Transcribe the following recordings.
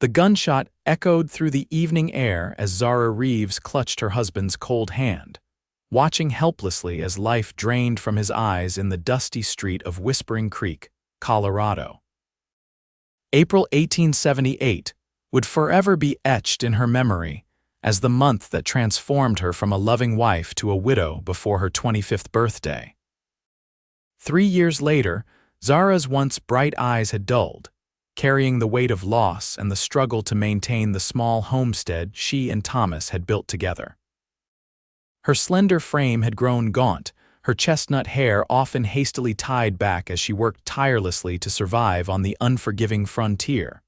The gunshot echoed through the evening air as Zara Reeves clutched her husband's cold hand, watching helplessly as life drained from his eyes in the dusty street of Whispering Creek, Colorado. April 1878 would forever be etched in her memory as the month that transformed her from a loving wife to a widow before her 25th birthday. 3 years later, Zara's once bright eyes had dulled, carrying the weight of loss and the struggle to maintain the small homestead she and Thomas had built together. Her slender frame had grown gaunt, her chestnut hair often hastily tied back as she worked tirelessly to survive on the unforgiving frontier.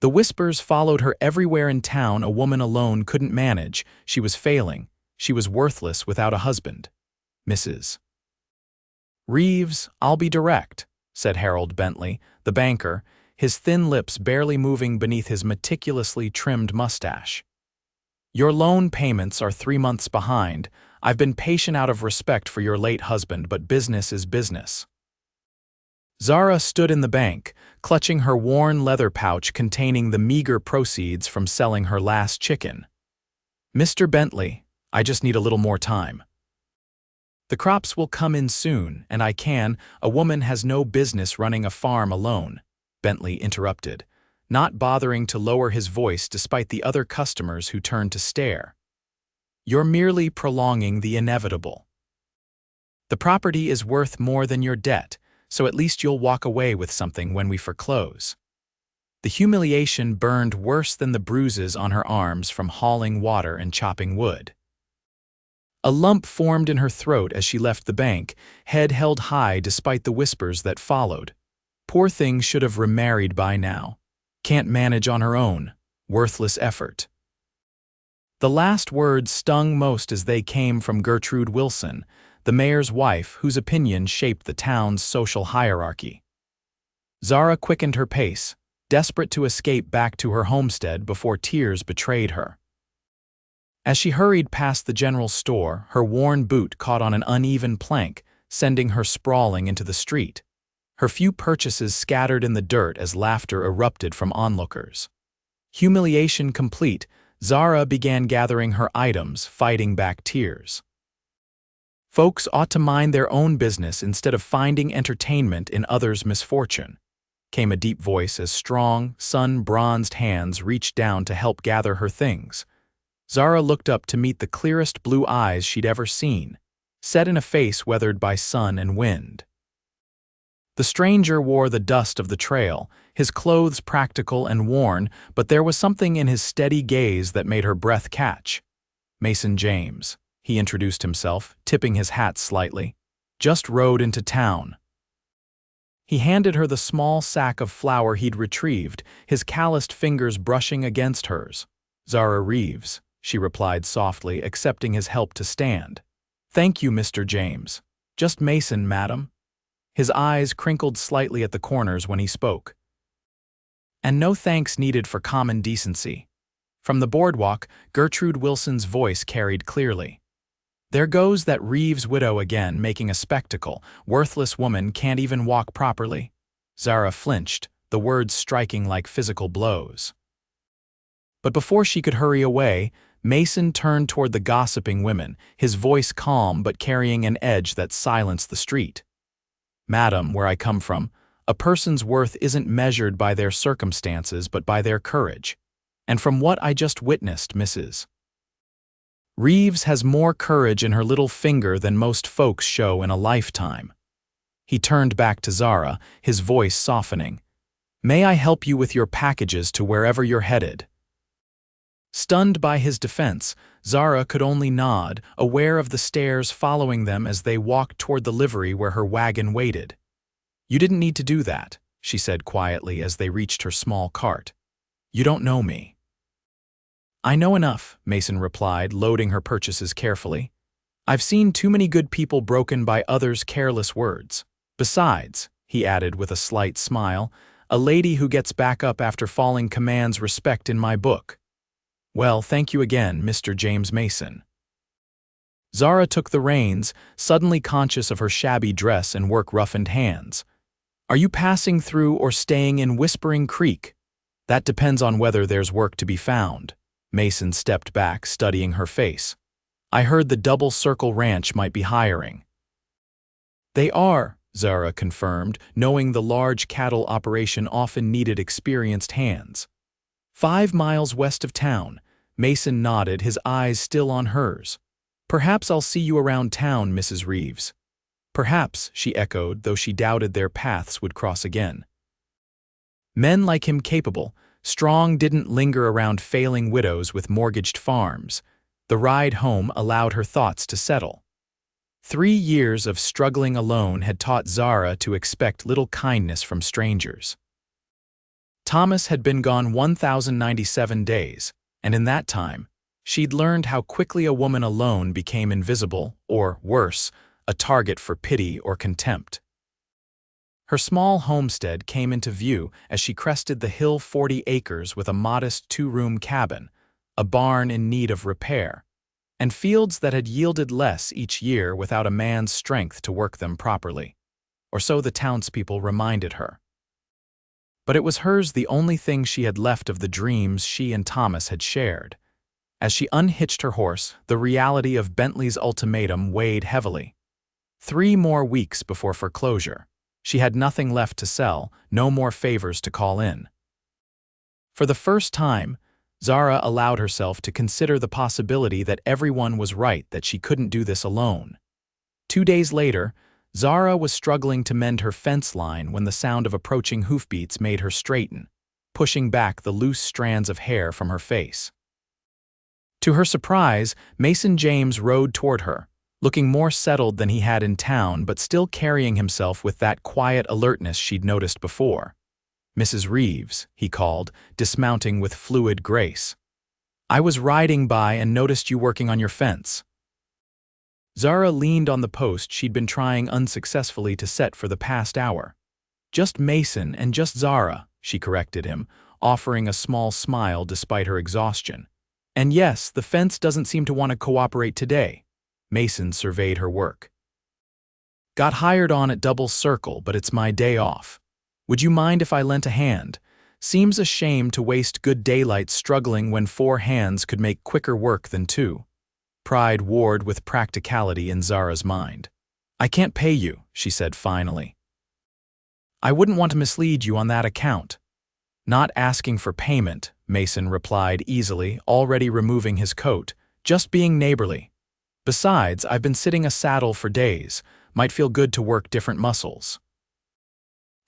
The whispers followed her everywhere in town. A woman alone couldn't manage. She was failing. She was worthless without a husband. Mrs. Reeves, I'll be direct, said Harold Bentley, the banker, his thin lips barely moving beneath his meticulously trimmed mustache. Your loan payments are 3 months behind. I've been patient out of respect for your late husband, but business is business. Zara stood in the bank, clutching her worn leather pouch containing the meager proceeds from selling her last chicken. Mr. Bentley, I just need a little more time. The crops will come in soon, and a woman has no business running a farm alone, Bentley interrupted, not bothering to lower his voice despite the other customers who turned to stare. You're merely prolonging the inevitable. The property is worth more than your debt, so at least you'll walk away with something when we foreclose. The humiliation burned worse than the bruises on her arms from hauling water and chopping wood. A lump formed in her throat as she left the bank, head held high despite the whispers that followed. Poor thing should have remarried by now. Can't manage on her own. Worthless effort. The last words stung most as they came from Gertrude Wilson, the mayor's wife whose opinion shaped the town's social hierarchy. Zara quickened her pace, desperate to escape back to her homestead before tears betrayed her. As she hurried past the general store, her worn boot caught on an uneven plank, sending her sprawling into the street. Her few purchases scattered in the dirt as laughter erupted from onlookers. Humiliation complete, Zara began gathering her items, fighting back tears. Folks ought to mind their own business instead of finding entertainment in others' misfortune, came a deep voice as strong, sun-bronzed hands reached down to help gather her things. Zara looked up to meet the clearest blue eyes she'd ever seen, set in a face weathered by sun and wind. The stranger wore the dust of the trail, his clothes practical and worn, but there was something in his steady gaze that made her breath catch. Mason James, he introduced himself, tipping his hat slightly. Just rode into town. He handed her the small sack of flour he'd retrieved, his calloused fingers brushing against hers. Zara Reeves, she replied softly, accepting his help to stand. Thank you, Mr. James. Just Mason, madam. His eyes crinkled slightly at the corners when he spoke. And no thanks needed for common decency. From the boardwalk, Gertrude Wilson's voice carried clearly. There goes that Reeves widow again, making a spectacle. Worthless woman can't even walk properly. Zara flinched, the words striking like physical blows. But before she could hurry away, Mason turned toward the gossiping women, his voice calm but carrying an edge that silenced the street. Madam, where I come from, a person's worth isn't measured by their circumstances but by their courage. And from what I just witnessed, Mrs. Reeves has more courage in her little finger than most folks show in a lifetime. He turned back to Zara, his voice softening. May I help you with your packages to wherever you're headed? Stunned by his defense, Zara could only nod, aware of the stares following them as they walked toward the livery where her wagon waited. You didn't need to do that, she said quietly as they reached her small cart. You don't know me. I know enough, Mason replied, loading her purchases carefully. I've seen too many good people broken by others' careless words. Besides, he added with a slight smile, a lady who gets back up after falling commands respect in my book. Well, thank you again, Mr. James Mason. Zara took the reins, suddenly conscious of her shabby dress and work-roughened hands. Are you passing through or staying in Whispering Creek? That depends on whether there's work to be found. Mason stepped back, studying her face. I heard the Double Circle Ranch might be hiring. They are, Zara confirmed, knowing the large cattle operation often needed experienced hands. 5 miles west of town. Mason nodded, his eyes still on hers. Perhaps I'll see you around town, Mrs. Reeves. Perhaps, she echoed, though she doubted their paths would cross again. Men like him capable, strong didn't linger around failing widows with mortgaged farms. The ride home allowed her thoughts to settle. 3 years of struggling alone had taught Zara to expect little kindness from strangers. Thomas had been gone 1,097 days, and in that time, she'd learned how quickly a woman alone became invisible, or worse, a target for pity or contempt. Her small homestead came into view as she crested the hill, 40 acres with a modest 2-room cabin, a barn in need of repair, and fields that had yielded less each year without a man's strength to work them properly. Or so the townspeople reminded her. But it was hers, the only thing she had left of the dreams she and Thomas had shared. As she unhitched her horse, the reality of Bentley's ultimatum weighed heavily. 3 more weeks before foreclosure. She had nothing left to sell, no more favors to call in. For the first time, Zara allowed herself to consider the possibility that everyone was right, that she couldn't do this alone. 2 days later, Zara was struggling to mend her fence line when the sound of approaching hoofbeats made her straighten, pushing back the loose strands of hair from her face. To her surprise, Mason James rode toward her, looking more settled than he had in town but still carrying himself with that quiet alertness she'd noticed before. Mrs. Reeves, he called, dismounting with fluid grace. I was riding by and noticed you working on your fence. Zara leaned on the post she'd been trying unsuccessfully to set for the past hour. Just Mason and just Zara, she corrected him, offering a small smile despite her exhaustion. And yes, the fence doesn't seem to want to cooperate today. Mason surveyed her work. Got hired on at Double Circle, but it's my day off. Would you mind if I lent a hand? Seems a shame to waste good daylight struggling when 4 hands could make quicker work than 2. Pride warred with practicality in Zara's mind. I can't pay you, she said finally. I wouldn't want to mislead you on that account. Not asking for payment, Mason replied easily, already removing his coat, just being neighborly. Besides, I've been sitting a saddle for days. Might feel good to work different muscles.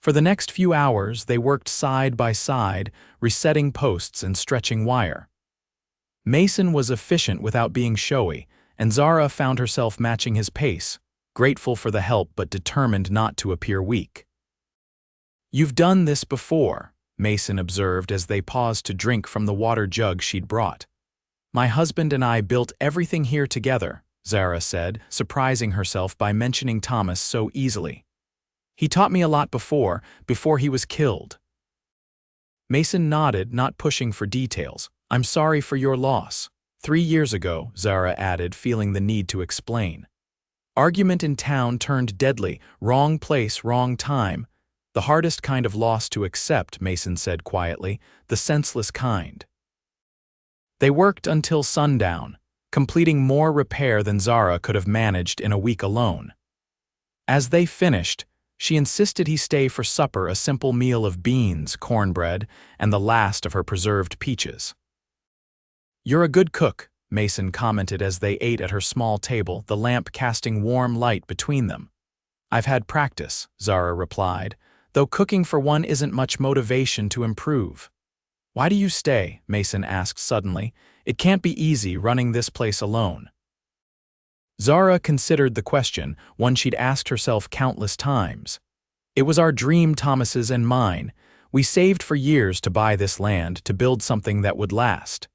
For the next few hours, they worked side by side, resetting posts and stretching wire. Mason was efficient without being showy, and Zara found herself matching his pace, grateful for the help but determined not to appear weak. You've done this before, Mason observed as they paused to drink from the water jug she'd brought. My husband and I built everything here together, Zara said, surprising herself by mentioning Thomas so easily. He taught me a lot before he was killed. Mason nodded, not pushing for details. I'm sorry for your loss. 3 years ago, Zara added, feeling the need to explain. Argument in town turned deadly, wrong place, wrong time. The hardest kind of loss to accept, Mason said quietly, the senseless kind. They worked until sundown, completing more repair than Zara could have managed in a week alone. As they finished, she insisted he stay for supper, a simple meal of beans, cornbread, and the last of her preserved peaches. You're a good cook, Mason commented as they ate at her small table, the lamp casting warm light between them. I've had practice, Zara replied, though cooking for one isn't much motivation to improve. Why do you stay? Mason asked suddenly. It can't be easy running this place alone. Zara considered the question, one she'd asked herself countless times. It was our dream, Thomas's and mine. We saved for years to buy this land, to build something that would last.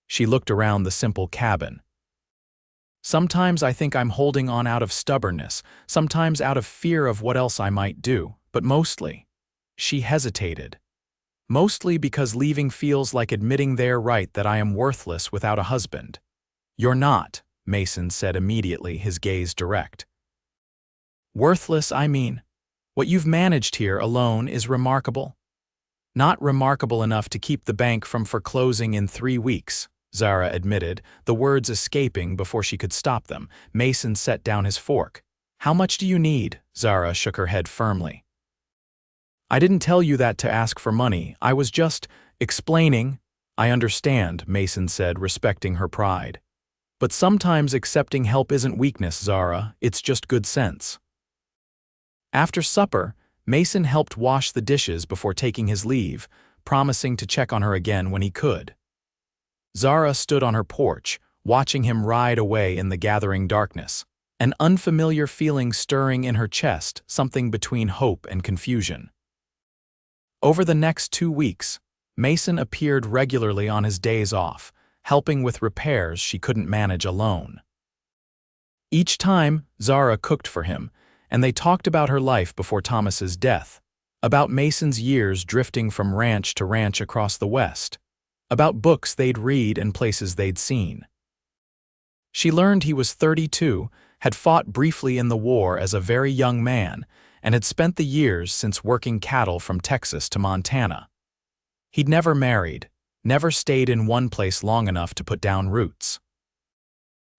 She looked around the simple cabin. Sometimes I think I'm holding on out of stubbornness, sometimes out of fear of what else I might do, but mostly. She hesitated. Mostly because leaving feels like admitting they're right, that I am worthless without a husband. You're not, Mason said immediately, his gaze direct. Worthless, I mean. What you've managed here alone is remarkable. Not remarkable enough to keep the bank from foreclosing in 3 weeks, Zara admitted, the words escaping before she could stop them. Mason set down his fork. How much do you need? Zara shook her head firmly. I didn't tell you that to ask for money. I was just explaining. I understand, Mason said, respecting her pride. But sometimes accepting help isn't weakness, Zara. It's just good sense. After supper, Mason helped wash the dishes before taking his leave, promising to check on her again when he could. Zara stood on her porch, watching him ride away in the gathering darkness, an unfamiliar feeling stirring in her chest, something between hope and confusion. Over the next 2 weeks, Mason appeared regularly on his days off, helping with repairs she couldn't manage alone. Each time, Zara cooked for him, and they talked about her life before Thomas's death, about Mason's years drifting from ranch to ranch across the West, about books they'd read and places they'd seen. She learned he was 32, had fought briefly in the war as a very young man, and had spent the years since working cattle from Texas to Montana. He'd never married, never stayed in one place long enough to put down roots.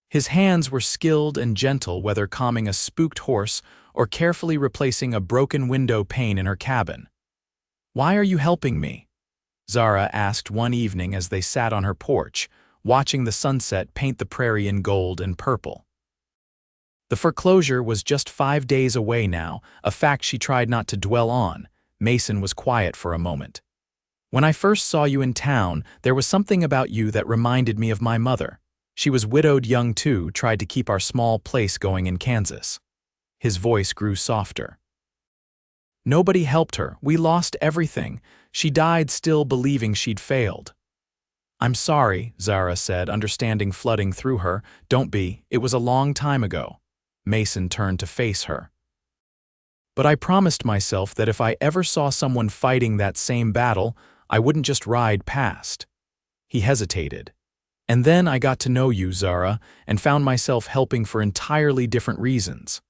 His hands were skilled and gentle, whether calming a spooked horse or carefully replacing a broken window pane in her cabin. "Why are you helping me?" Zara asked one evening as they sat on her porch, watching the sunset paint the prairie in gold and purple. The foreclosure was just 5 days away now, a fact she tried not to dwell on. Mason was quiet for a moment. "When I first saw you in town, there was something about you that reminded me of my mother. She was widowed young too, tried to keep our small place going in Kansas." His voice grew softer. "Nobody helped her. We lost everything. She died still believing she'd failed." "I'm sorry," Zara said, understanding flooding through her. "Don't be. It was a long time ago." Mason turned to face her. "But I promised myself that if I ever saw someone fighting that same battle, I wouldn't just ride past." He hesitated. "And then I got to know you, Zara, and found myself helping for entirely different reasons."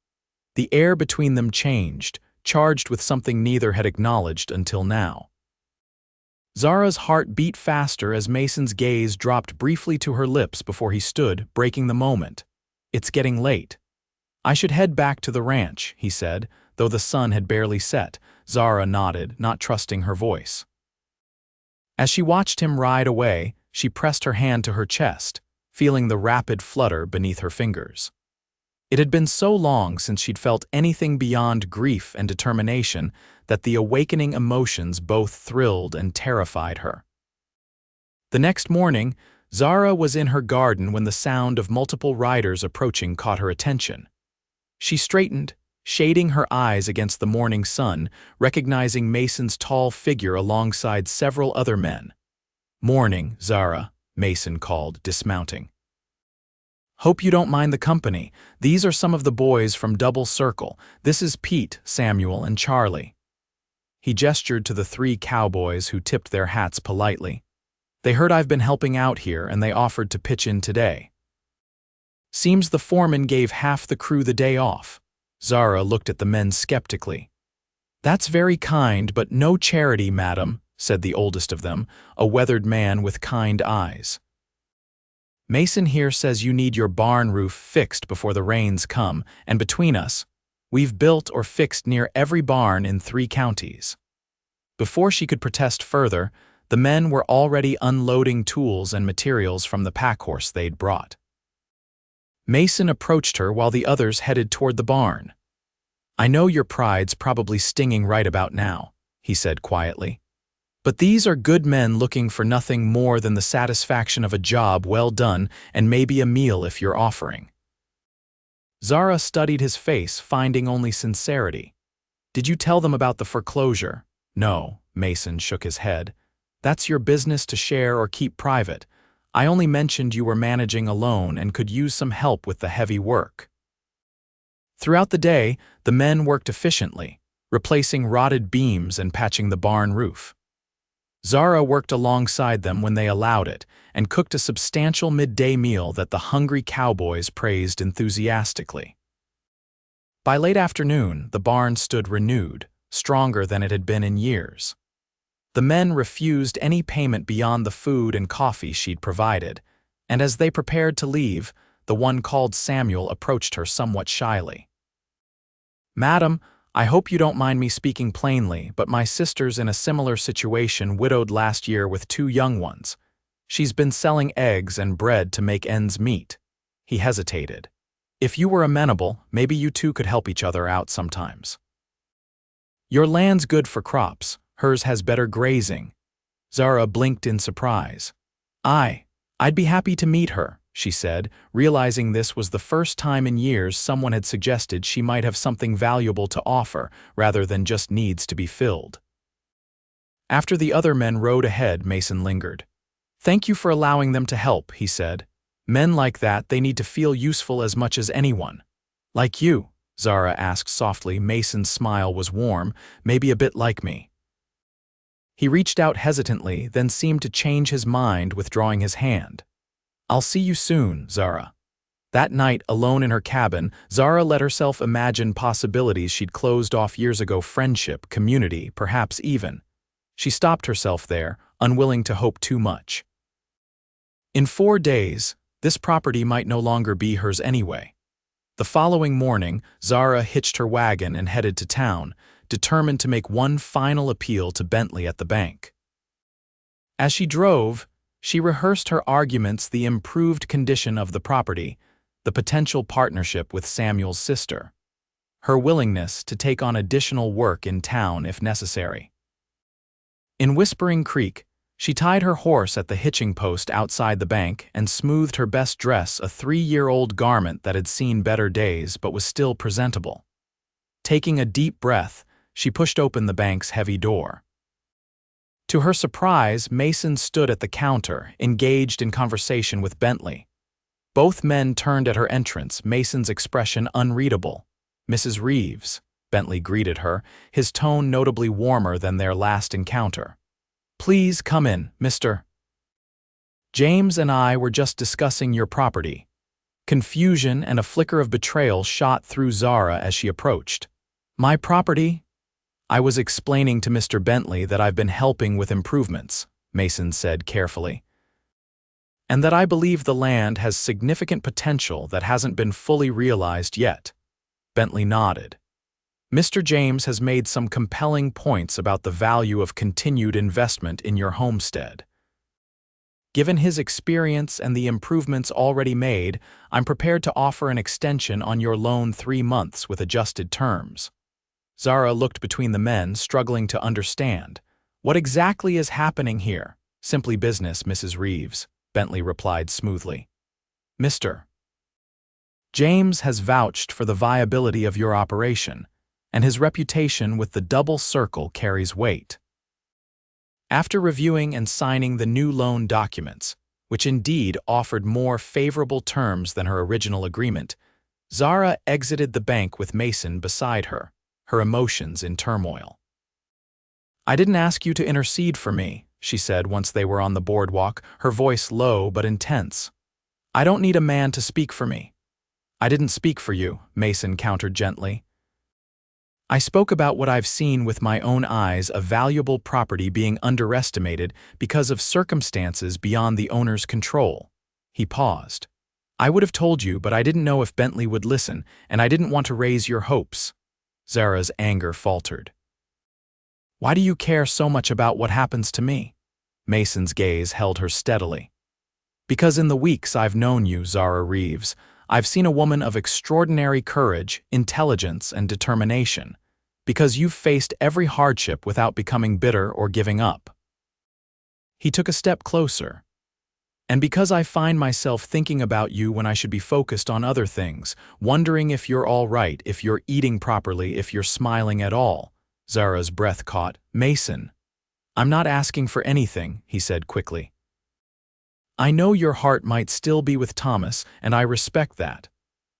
The air between them changed, charged with something neither had acknowledged until now. Zara's heart beat faster as Mason's gaze dropped briefly to her lips before he stood, breaking the moment. "It's getting late. I should head back to the ranch," he said, though the sun had barely set. Zara nodded, not trusting her voice. As she watched him ride away, she pressed her hand to her chest, feeling the rapid flutter beneath her fingers. It had been so long since she'd felt anything beyond grief and determination that the awakening emotions both thrilled and terrified her. The next morning, Zara was in her garden when the sound of multiple riders approaching caught her attention. She straightened, shading her eyes against the morning sun, recognizing Mason's tall figure alongside several other men. "Morning, Zara," Mason called, dismounting. "Hope you don't mind the company. These are some of the boys from Double Circle. This is Pete, Samuel, and Charlie." He gestured to the 3 cowboys who tipped their hats politely. "They heard I've been helping out here and they offered to pitch in today." "Seems the foreman gave half the crew the day off." Zara looked at the men skeptically. "That's very kind, but no charity, madam," said the oldest of them, a weathered man with kind eyes. "Mason here says you need your barn roof fixed before the rains come, and between us, we've built or fixed near every barn in 3 counties. Before she could protest further, the men were already unloading tools and materials from the packhorse they'd brought. Mason approached her while the others headed toward the barn. "I know your pride's probably stinging right about now," he said quietly. "But these are good men looking for nothing more than the satisfaction of a job well done and maybe a meal if you're offering." Zara studied his face, finding only sincerity. "Did you tell them about the foreclosure?" "No," Mason shook his head. "That's your business to share or keep private. I only mentioned you were managing alone and could use some help with the heavy work." Throughout the day, the men worked efficiently, replacing rotted beams and patching the barn roof. Zara worked alongside them when they allowed it and cooked a substantial midday meal that the hungry cowboys praised enthusiastically. By late afternoon, the barn stood renewed, stronger than it had been in years. The men refused any payment beyond the food and coffee she'd provided, and as they prepared to leave, the one called Samuel approached her somewhat shyly. "Madam, I hope you don't mind me speaking plainly, but my sister's in a similar situation, widowed last year with 2 young ones. She's been selling eggs and bread to make ends meet." He hesitated. "If you were amenable, maybe you two could help each other out sometimes. Your land's good for crops, hers has better grazing." Zara blinked in surprise. I'd be happy to meet her," she said, realizing this was the first time in years someone had suggested she might have something valuable to offer rather than just needs to be filled. After the other men rode ahead, Mason lingered. "Thank you for allowing them to help," he said. "Men like that, they need to feel useful as much as anyone." "Like you?" Zara asked softly. Mason's smile was warm, "Maybe a bit like me." He reached out hesitantly, then seemed to change his mind, withdrawing his hand. "I'll see you soon, Zara." That night, alone in her cabin, Zara let herself imagine possibilities she'd closed off years ago: friendship, community, perhaps even. She stopped herself there, unwilling to hope too much. In 4 days, this property might no longer be hers anyway. The following morning, Zara hitched her wagon and headed to town, determined to make one final appeal to Bentley at the bank. As she drove, she rehearsed her arguments: the improved condition of the property, the potential partnership with Samuel's sister, her willingness to take on additional work in town if necessary. In Whispering Creek, she tied her horse at the hitching post outside the bank and smoothed her best dress, a 3-year-old garment that had seen better days but was still presentable. Taking a deep breath, she pushed open the bank's heavy door. To her surprise, Mason stood at the counter, engaged in conversation with Bentley. Both men turned at her entrance, Mason's expression unreadable. "Mrs. Reeves," Bentley greeted her, his tone notably warmer than their last encounter. "Please come in, Mr. James and I were just discussing your property." Confusion and a flicker of betrayal shot through Zara as she approached. "My property?" "I was explaining to Mr. Bentley that I've been helping with improvements," Mason said carefully, "and that I believe the land has significant potential that hasn't been fully realized yet." Bentley nodded. "Mr. James has made some compelling points about the value of continued investment in your homestead. Given his experience and the improvements already made, I'm prepared to offer an extension on your loan 3 months with adjusted terms." Zara looked between the men, struggling to understand. "What exactly is happening here?" "Simply business, Mrs. Reeves," Bentley replied smoothly. "Mr. James has vouched for the viability of your operation, and his reputation with the double circle carries weight." After reviewing and signing the new loan documents, which indeed offered more favorable terms than her original agreement, Zara exited the bank with Mason beside her, her emotions in turmoil. "I didn't ask you to intercede for me," she said once they were on the boardwalk, her voice low but intense. "I don't need a man to speak for me." "I didn't speak for you," Mason countered gently. "I spoke about what I've seen with my own eyes: a valuable property being underestimated because of circumstances beyond the owner's control." He paused. "I would have told you, but I didn't know if Bentley would listen, and I didn't want to raise your hopes." Zara's anger faltered. "Why do you care so much about what happens to me?" Mason's gaze held her steadily. "Because in the weeks I've known you, Zara Reeves, I've seen a woman of extraordinary courage, intelligence, and determination. Because you've faced every hardship without becoming bitter or giving up." He took a step closer. "And because I find myself thinking about you when I should be focused on other things, wondering if you're all right, if you're eating properly, if you're smiling at all." Zara's breath caught. "Mason, I'm not asking for anything," he said quickly. "I know your heart might still be with Thomas, and I respect that.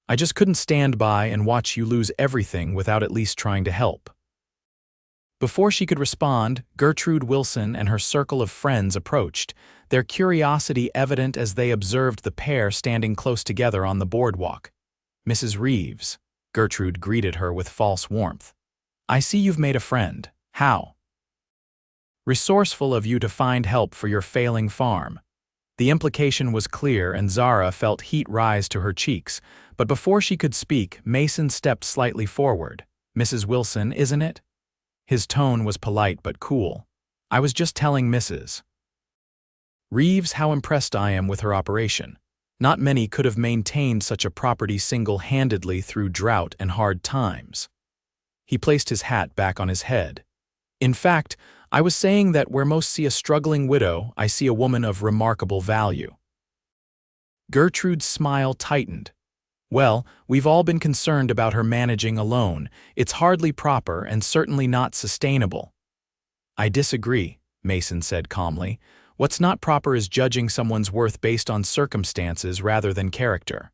I just couldn't stand by and watch you lose everything without at least trying to help." Before she could respond, Gertrude Wilson and her circle of friends approached, their curiosity evident as they observed the pair standing close together on the boardwalk. "Mrs. Reeves," Gertrude greeted her with false warmth. "I see you've made a friend. How?" Resourceful of you to find help for your failing farm. The implication was clear and Zara felt heat rise to her cheeks, but before she could speak, Mason stepped slightly forward. "Mrs. Wilson, isn't it?" His tone was polite but cool. "I was just telling Mrs. Reeves how impressed I am with her operation. Not many could have maintained such a property single-handedly through drought and hard times." He placed his hat back on his head. "In fact, I was saying that where most see a struggling widow, I see a woman of remarkable value." Gertrude's smile tightened. "Well, we've all been concerned about her managing alone. It's hardly proper and certainly not sustainable." "I disagree," Mason said calmly. "What's not proper is judging someone's worth based on circumstances rather than character."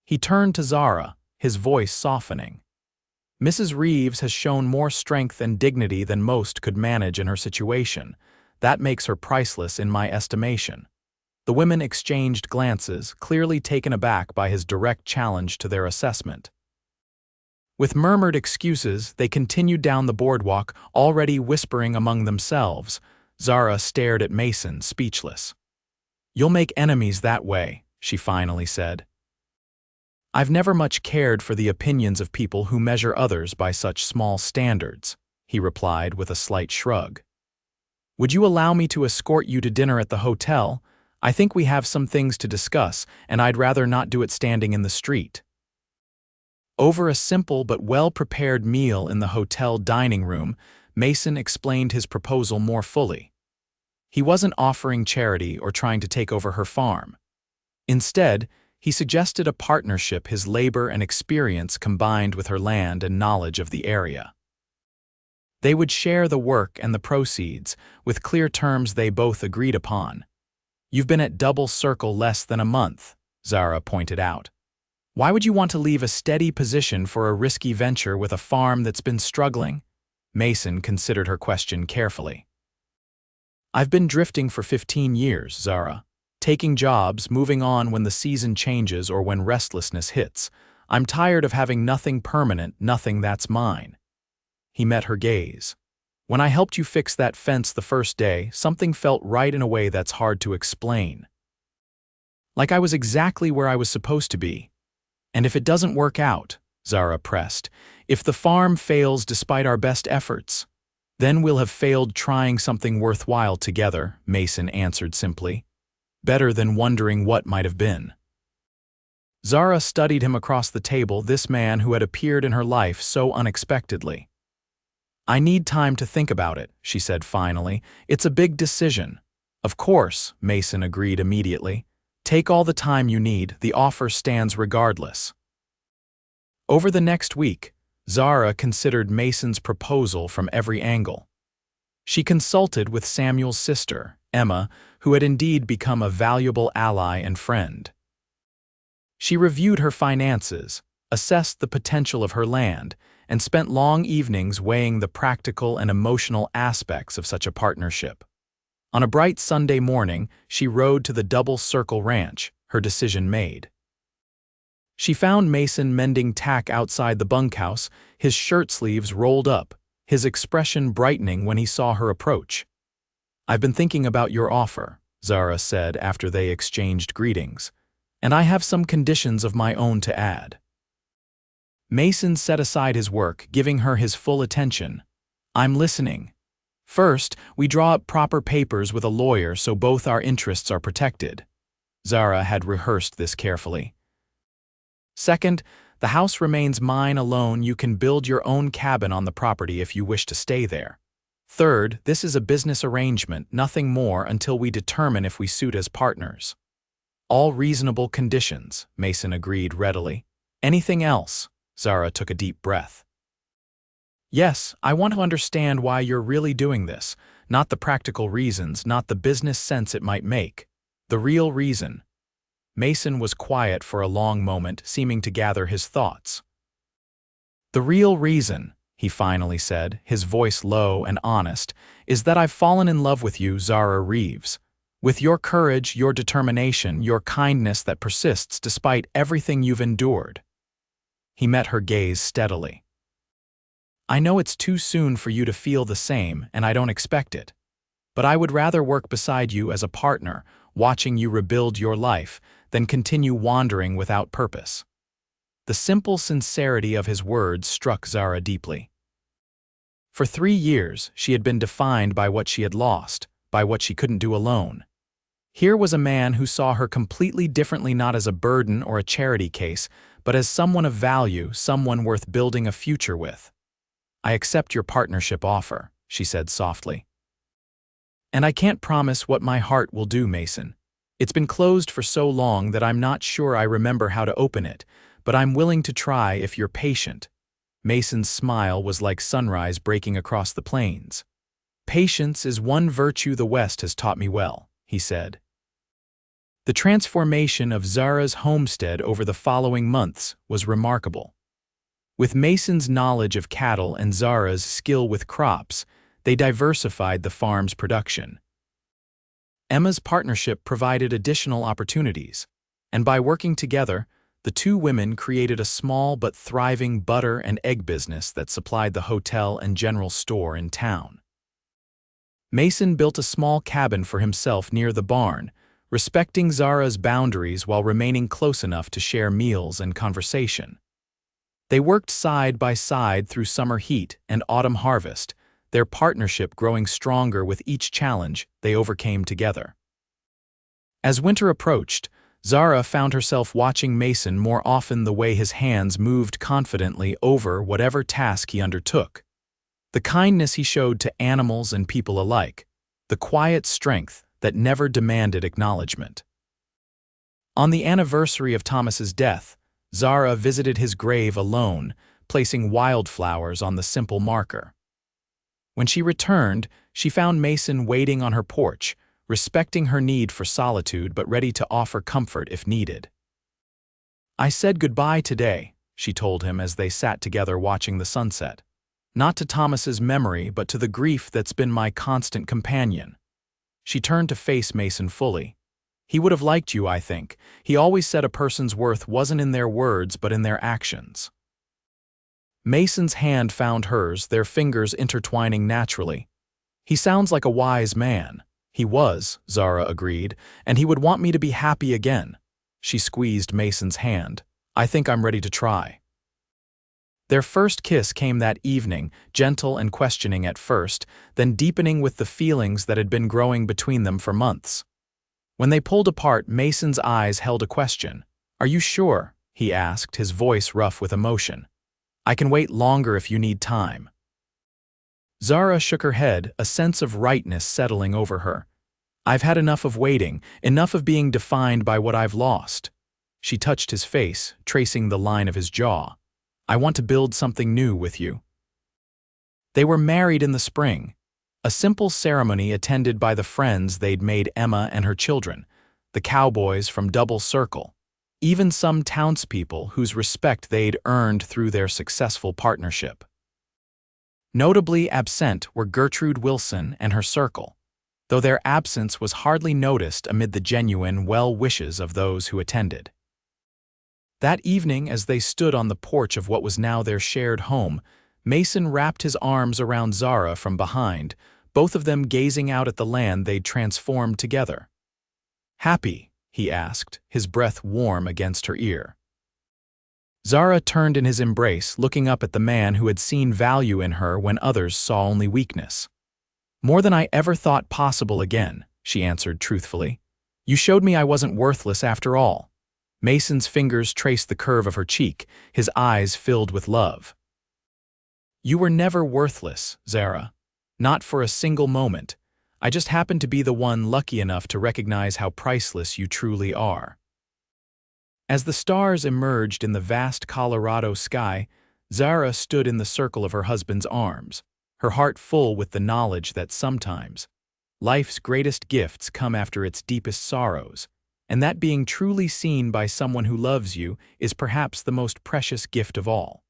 He turned to Zara, his voice softening. "Mrs. Reeves has shown more strength and dignity than most could manage in her situation. That makes her priceless in my estimation." The women exchanged glances, clearly taken aback by his direct challenge to their assessment. With murmured excuses, they continued down the boardwalk, already whispering among themselves. Zara stared at Mason, speechless. "You'll make enemies that way," she finally said. "I've never much cared for the opinions of people who measure others by such small standards," he replied with a slight shrug. "Would you allow me to escort you to dinner at the hotel? I think we have some things to discuss, and I'd rather not do it standing in the street." Over a simple but well-prepared meal in the hotel dining room, Mason explained his proposal more fully. He wasn't offering charity or trying to take over her farm. Instead, he suggested a partnership, his labor and experience combined with her land and knowledge of the area. They would share the work and the proceeds, with clear terms they both agreed upon. "You've been at Double Circle less than a month," Zara pointed out. "Why would you want to leave a steady position for a risky venture with a farm that's been struggling?" Mason considered her question carefully. "I've been drifting for 15 years, Zara. Taking jobs, moving on when the season changes or when restlessness hits. I'm tired of having nothing permanent, nothing that's mine." He met her gaze. "When I helped you fix that fence the first day, something felt right in a way that's hard to explain. Like I was exactly where I was supposed to be. And if it doesn't work out," Zara pressed, "if the farm fails despite our best efforts, then we'll have failed trying something worthwhile together," Mason answered simply. "Better than wondering what might have been." Zara studied him across the table, this man who had appeared in her life so unexpectedly. "I need time to think about it," she said finally. "It's a big decision." "Of course," Mason agreed immediately. "Take all the time you need, the offer stands regardless." Over the next week, Zara considered Mason's proposal from every angle. She consulted with Samuel's sister, Emma, who had indeed become a valuable ally and friend. She reviewed her finances, assessed the potential of her land, and spent long evenings weighing the practical and emotional aspects of such a partnership. On a bright Sunday morning, she rode to the Double Circle Ranch, her decision made. She found Mason mending tack outside the bunkhouse, his shirt sleeves rolled up, his expression brightening when he saw her approach. "I've been thinking about your offer," Zara said after they exchanged greetings, "and I have some conditions of my own to add." Mason set aside his work, giving her his full attention. "I'm listening. First, we draw up proper papers with a lawyer so both our interests are protected." Zara had rehearsed this carefully. "Second, the house remains mine alone. You can build your own cabin on the property if you wish to stay there. Third, this is a business arrangement, nothing more until we determine if we suit as partners." "All reasonable conditions," Mason agreed readily. "Anything else?" Zara took a deep breath. "Yes, I want to understand why you're really doing this, not the practical reasons, not the business sense it might make. The real reason." Mason was quiet for a long moment, seeming to gather his thoughts. "The real reason," he finally said, his voice low and honest, "is that I've fallen in love with you, Zara Reeves. With your courage, your determination, your kindness that persists despite everything you've endured." He met her gaze steadily. I know it's too soon for you to feel the same, and I don't expect it. But I would rather work beside you as a partner, watching you rebuild your life, than continue wandering without purpose." The simple sincerity of his words struck Zara deeply. For 3 years, she had been defined by what she had lost, by what she couldn't do alone. Here was a man who saw her completely differently, not as a burden or a charity case, but as someone of value, someone worth building a future with. "I accept your partnership offer," she said softly. "And I can't promise what my heart will do, Mason. It's been closed for so long that I'm not sure I remember how to open it, but I'm willing to try if you're patient." Mason's smile was like sunrise breaking across the plains. "Patience is one virtue the West has taught me well," he said. The transformation of Zara's homestead over the following months was remarkable. With Mason's knowledge of cattle and Zara's skill with crops, they diversified the farm's production. Emma's partnership provided additional opportunities, and by working together, the two women created a small but thriving butter and egg business that supplied the hotel and general store in town. Mason built a small cabin for himself near the barn, respecting Zara's boundaries while remaining close enough to share meals and conversation. They worked side by side through summer heat and autumn harvest, their partnership growing stronger with each challenge they overcame together. As winter approached, Zara found herself watching Mason more often, the way his hands moved confidently over whatever task he undertook. The kindness he showed to animals and people alike, the quiet strength that never demanded acknowledgement. On the anniversary of Thomas's death, Zara visited his grave alone, placing wildflowers on the simple marker. When she returned, she found Mason waiting on her porch, respecting her need for solitude but ready to offer comfort if needed. "I said goodbye today," she told him as they sat together watching the sunset. "Not to Thomas's memory, but to the grief that's been my constant companion." She turned to face Mason fully. "He would have liked you, I think. He always said a person's worth wasn't in their words but in their actions." Mason's hand found hers, their fingers intertwining naturally. "He sounds like a wise man." "He was," Zara agreed, "and he would want me to be happy again." She squeezed Mason's hand. "I think I'm ready to try." Their first kiss came that evening, gentle and questioning at first, then deepening with the feelings that had been growing between them for months. When they pulled apart, Mason's eyes held a question. "Are you sure?" he asked, his voice rough with emotion. "I can wait longer if you need time." Zara shook her head, a sense of rightness settling over her. "I've had enough of waiting, enough of being defined by what I've lost." She touched his face, tracing the line of his jaw. "I want to build something new with you." They were married in the spring, a simple ceremony attended by the friends they'd made Emma and her children, the Cowboys from Double Circle, even some townspeople whose respect they'd earned through their successful partnership. Notably absent were Gertrude Wilson and her circle, though their absence was hardly noticed amid the genuine well-wishes of those who attended. That evening, as they stood on the porch of what was now their shared home, Mason wrapped his arms around Zara from behind, both of them gazing out at the land they'd transformed together. "Happy?" he asked, his breath warm against her ear. Zara turned in his embrace, looking up at the man who had seen value in her when others saw only weakness. "More than I ever thought possible again," she answered truthfully. "You showed me I wasn't worthless after all." Mason's fingers traced the curve of her cheek, his eyes filled with love. "You were never worthless, Zara. Not for a single moment. I just happened to be the one lucky enough to recognize how priceless you truly are." As the stars emerged in the vast Colorado sky, Zara stood in the circle of her husband's arms, her heart full with the knowledge that sometimes life's greatest gifts come after its deepest sorrows, and that being truly seen by someone who loves you is perhaps the most precious gift of all.